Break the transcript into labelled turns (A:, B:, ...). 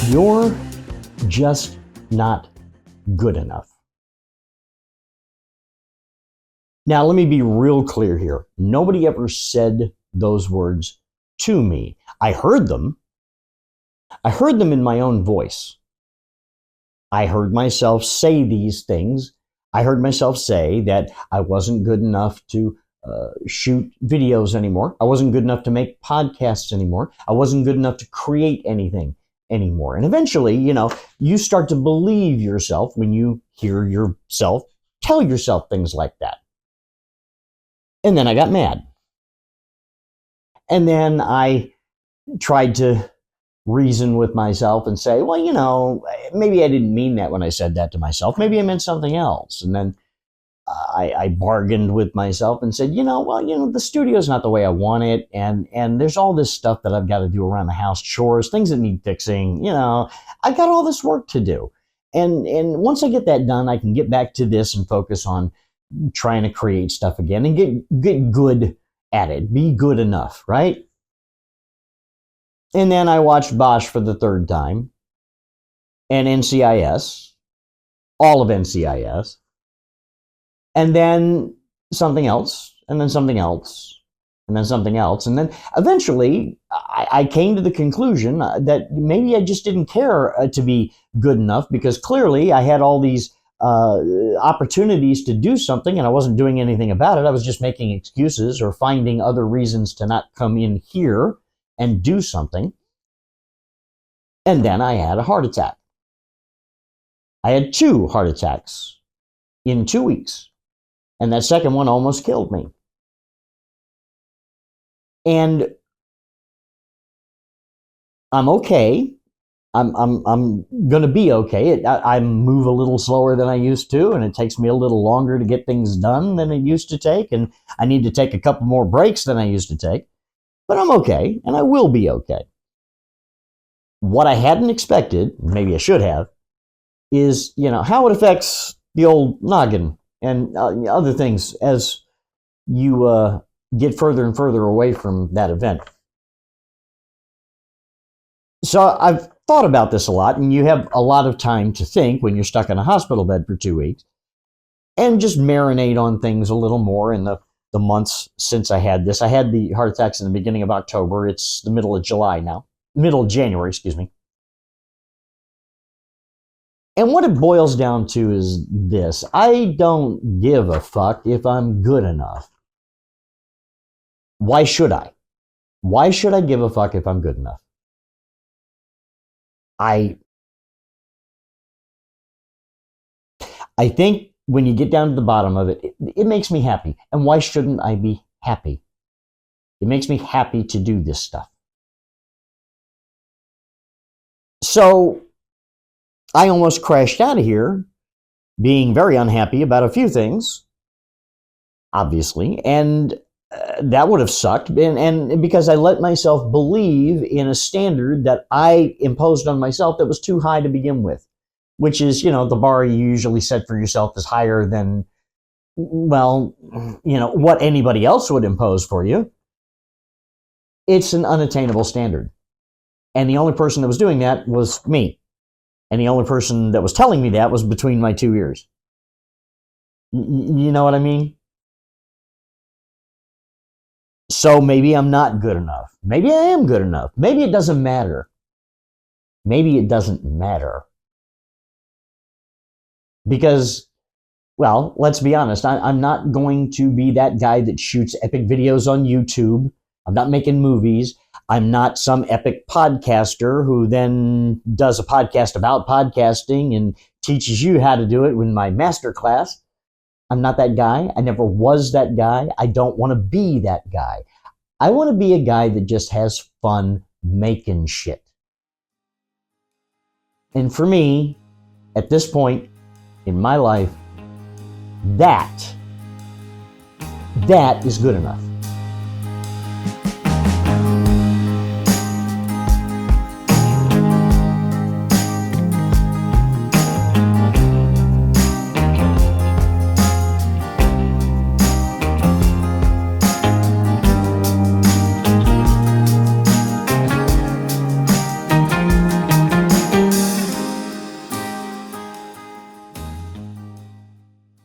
A: You're just not good enough. Now, let me be real clear here. Nobody ever said those words to me. I heard them. I heard them in my own voice. I heard myself say these things. I heard myself say that I wasn't good enough to shoot videos anymore. I wasn't good enough to make podcasts anymore. I wasn't good enough to create anything anymore. And eventually, you start to believe yourself when you hear yourself tell yourself things like that. And then I got mad. And then I tried to reason with myself and say, well, maybe I didn't mean that when I said that to myself. Maybe I meant something else. And then I bargained with myself and said, the studio's not the way I want it. And there's all this stuff that I've got to do around the house, chores, things that need fixing. I got all this work to do. And once I get that done, I can get back to this and focus on trying to create stuff again and get good at it. Be good enough, right? And then I watched Bosch for the third time, and NCIS, all of NCIS, and then something else, and then something else, and then something else. And then eventually I came to the conclusion that maybe I just didn't care to be good enough, because clearly I had all these opportunities to do something and I wasn't doing anything about it. I was just making excuses or finding other reasons to not come in here and do something. And then I had a heart attack. I had 2 heart attacks in 2 weeks. And that second one almost killed me. And I'm okay. I'm going to be okay. I move a little slower than I used to, and it takes me a little longer to get things done than it used to take, and I need to take a couple more breaks than I used to take. But I'm okay, and I will be okay. What I hadn't expected, maybe I should have, is, how it affects the old noggin and other things as you get further and further away from that event. So I've thought about this a lot, and you have a lot of time to think when you're stuck in a hospital bed for 2 weeks, and just marinate on things a little more in the months since I had this. I had the heart attacks in the beginning of October. It's the middle of January, excuse me. And what it boils down to is this: I don't give a fuck if I'm good enough. Why should I? Why should I give a fuck if I'm good enough? I think when you get down to the bottom of it, it makes me happy. And why shouldn't I be happy? It makes me happy to do this stuff. So I almost crashed out of here, being very unhappy about a few things, obviously, and that would have sucked. And because I let myself believe in a standard that I imposed on myself that was too high to begin with, which is, the bar you usually set for yourself is higher than, what anybody else would impose for you. It's an unattainable standard. And the only person that was doing that was me. And the only person that was telling me that was between my 2 ears. You know what I mean? So maybe I'm not good enough. Maybe I am good enough. Maybe it doesn't matter. Maybe it doesn't matter. Because, let's be honest, I'm not going to be that guy that shoots epic videos on YouTube. I'm not making movies. I'm not some epic podcaster who then does a podcast about podcasting and teaches you how to do it in my master class. I'm not that guy. I never was that guy. I don't want to be that guy. I want to be a guy that just has fun making shit. And for me, at this point in my life, that is good enough.